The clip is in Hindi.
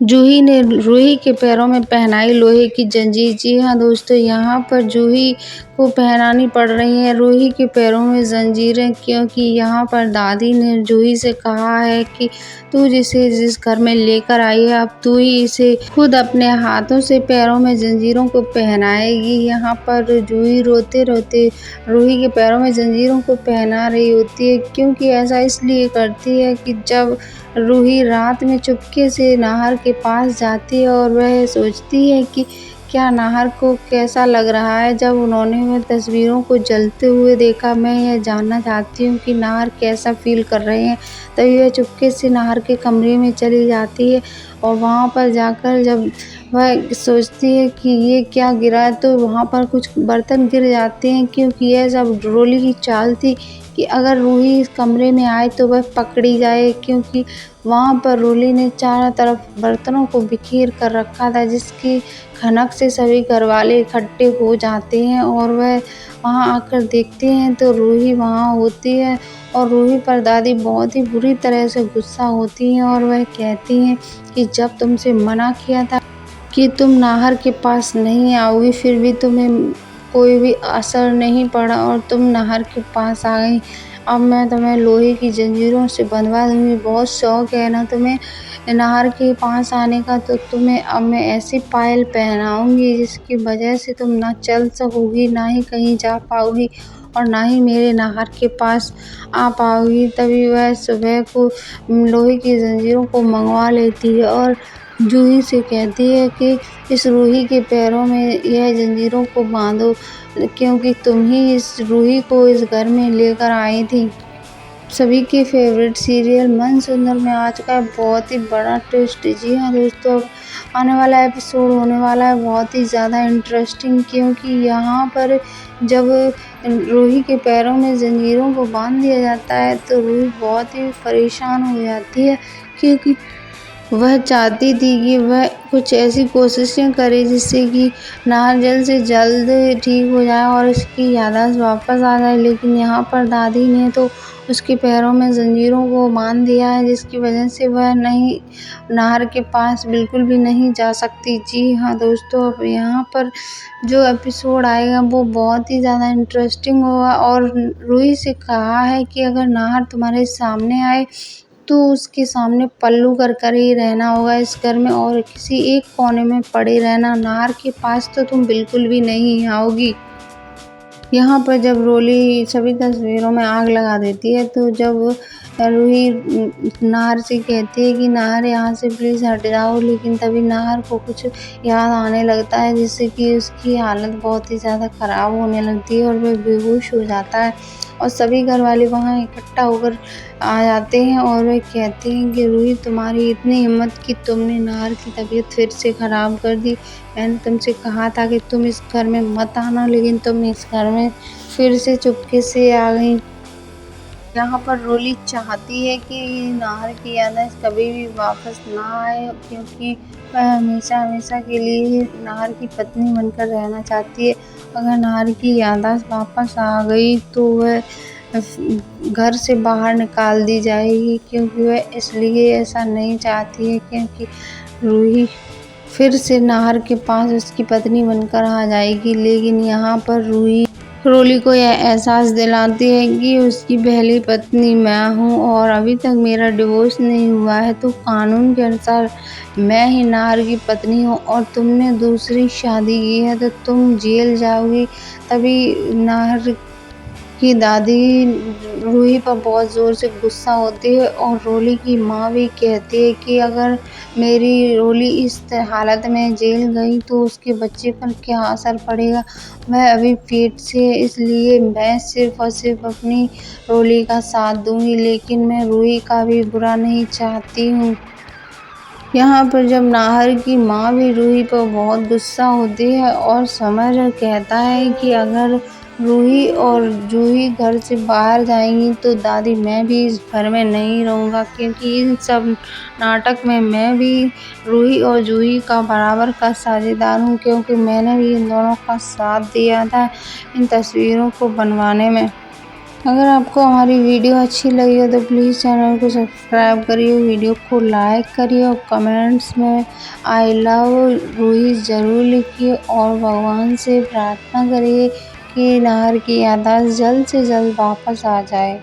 जूही ने रूही के पैरों में पहनाई लोहे की जंजीर। जी हाँ दोस्तों, यहाँ पर जूही को पहनानी पड़ रही है रूही के पैरों में जंजीरें, क्योंकि यहाँ पर दादी ने जूही से कहा है कि तू जिसे जिस घर में लेकर आई है, अब तू ही इसे खुद अपने हाथों से पैरों में जंजीरों को पहनाएगी। यहाँ पर जूही रोते रोते रूही के पैरों में जंजीरों को पहना रही होती है, क्योंकि ऐसा इसलिए करती है कि जब रूही रात में चुपके से नाहर के पास जाती है और वह सोचती है कि क्या नाहर को कैसा लग रहा है जब उन्होंने वह तस्वीरों को जलते हुए देखा। मैं यह जानना चाहती हूँ कि नाहर कैसा फील कर रहे हैं। तभी वह चुपके से नाहर के कमरे में चली जाती है और वहाँ पर जाकर जब वह सोचती है कि ये क्या गिरा है, तो वहाँ पर कुछ बर्तन गिर जाते हैं, क्योंकि यह सब रोली की चाल थी कि अगर रूही इस कमरे में आए तो वह पकड़ी जाए, क्योंकि वहाँ पर रूली ने चारों तरफ बर्तनों को बिखेर कर रखा था, जिसकी खनक से सभी घरवाले इकट्ठे हो जाते हैं और वह वहाँ आकर देखते हैं तो रूही वहाँ होती है और रूही पर दादी बहुत ही बुरी तरह से गुस्सा होती हैं और वह कहती हैं कि जब तुमसे मना किया था कि तुम नाहर के पास नहीं आओगी, फिर भी तुम्हें कोई भी असर नहीं पड़ा और तुम नाहर के पास आ गई। अब मैं तुम्हें लोहे की जंजीरों से बंधवा दूंगी। बहुत शौक है ना तुम्हें नाहर के पास आने का, तो तुम्हें अब मैं ऐसी पायल पहनाऊंगी जिसकी वजह से तुम ना चल सकोगी, ना ही कहीं जा पाओगी और ना ही मेरे नाहर के पास आ पाओगी। तभी वह सुबह को लोहे की जंजीरों को मंगवा लेती है और जूही से कहती है कि इस रूही के पैरों में यह जंजीरों को बांधो, क्योंकि तुम ही इस रूही को इस घर में लेकर आई थी। सभी की फेवरेट सीरियल मन सुंदर में आज का बहुत ही बड़ा ट्विस्ट। जी हाँ दोस्तों, अब आने वाला एपिसोड होने वाला है बहुत ही ज़्यादा इंटरेस्टिंग, क्योंकि यहाँ पर जब रूही के पैरों में जंजीरों को बांध दिया जाता है तो रूही बहुत ही परेशान हो जाती है, क्योंकि वह चाहती थी कि वह कुछ ऐसी कोशिशें करे जिससे कि नाहर जल्द से जल्द ठीक हो जाए और उसकी याददाश्त वापस आ जाए। लेकिन यहाँ पर दादी ने तो उसके पैरों में जंजीरों को बांध दिया है, जिसकी वजह से वह नहीं नाहर के पास बिल्कुल भी नहीं जा सकती। जी हाँ दोस्तों, अब यहाँ पर जो एपिसोड आएगा वो बहुत ही ज़्यादा इंटरेस्टिंग होगा और रूही से कहा है कि अगर नाहर तुम्हारे सामने आए तो उसके सामने पल्लू कर ही रहना होगा इस घर में और किसी एक कोने में पड़े रहना। नाहर के पास तो तुम बिल्कुल भी नहीं आओगी। यहाँ पर जब रोली सभी तस्वीरों में आग लगा देती है, तो जब रूही नाहर से कहती है कि नाहर यहाँ से प्लीज़ हट जाओ, लेकिन तभी नाहर को कुछ याद आने लगता है, जिससे कि उसकी हालत बहुत ही ज़्यादा ख़राब होने लगती है और वह बेहोश हो जाता है और सभी घर वाले वहाँ इकट्ठा होकर आ जाते हैं और वह कहते हैं कि रूही, तुम्हारी इतनी हिम्मत कि तुमने नाहर की तबीयत फिर से ख़राब कर दी। मैंने तुमसे कहा था कि तुम इस घर में मत आना, लेकिन तुम इस घर में फिर से चुपके से आ गई। यहाँ पर रोली चाहती है कि नाहर की याददाश्त कभी भी वापस ना आए, क्योंकि वह हमेशा हमेशा के लिए नाहर की पत्नी बनकर रहना चाहती है। अगर नाहर की याददाश्त वापस आ गई तो वह घर से बाहर निकाल दी जाएगी, क्योंकि वह इसलिए ऐसा नहीं चाहती है क्योंकि रूही फिर से नाहर के पास उसकी पत्नी बनकर आ जाएगी। लेकिन यहाँ पर रूही रोली को यह एहसास दिलाती है कि उसकी पहली पत्नी मैं हूँ और अभी तक मेरा डिवोर्स नहीं हुआ है, तो कानून के अनुसार मैं ही नाहर की पत्नी हूँ और तुमने दूसरी शादी की है तो तुम जेल जाओगी। तभी नाहर की दादी रूही पर बहुत ज़ोर से गुस्सा होती है और रोली की माँ भी कहती है कि अगर मेरी रोली इस हालत में जेल गई तो उसके बच्चे पर क्या असर पड़ेगा। वह अभी पेट से है, इसलिए मैं सिर्फ और सिर्फ अपनी रोली का साथ दूंगी, लेकिन मैं रूही का भी बुरा नहीं चाहती हूँ। यहाँ पर जब नाहर की माँ भी रूही पर बहुत गुस्सा होती है और समर कहता है कि अगर रूही और जूही घर से बाहर जाएंगी तो दादी मैं भी इस घर में नहीं रहूँगा, क्योंकि इन सब नाटक में मैं भी रूही और जूही का बराबर का साझेदार हूँ, क्योंकि मैंने भी इन दोनों का साथ दिया था इन तस्वीरों को बनवाने में। अगर आपको हमारी वीडियो अच्छी लगी हो तो प्लीज़ चैनल को सब्सक्राइब करिए, वीडियो को लाइक करिए और कमेंट्स में आई लव रूही ज़रूर लिखिए और भगवान से प्रार्थना करिए कि नहर की याददाश्त जल्द से जल्द वापस आ जाए।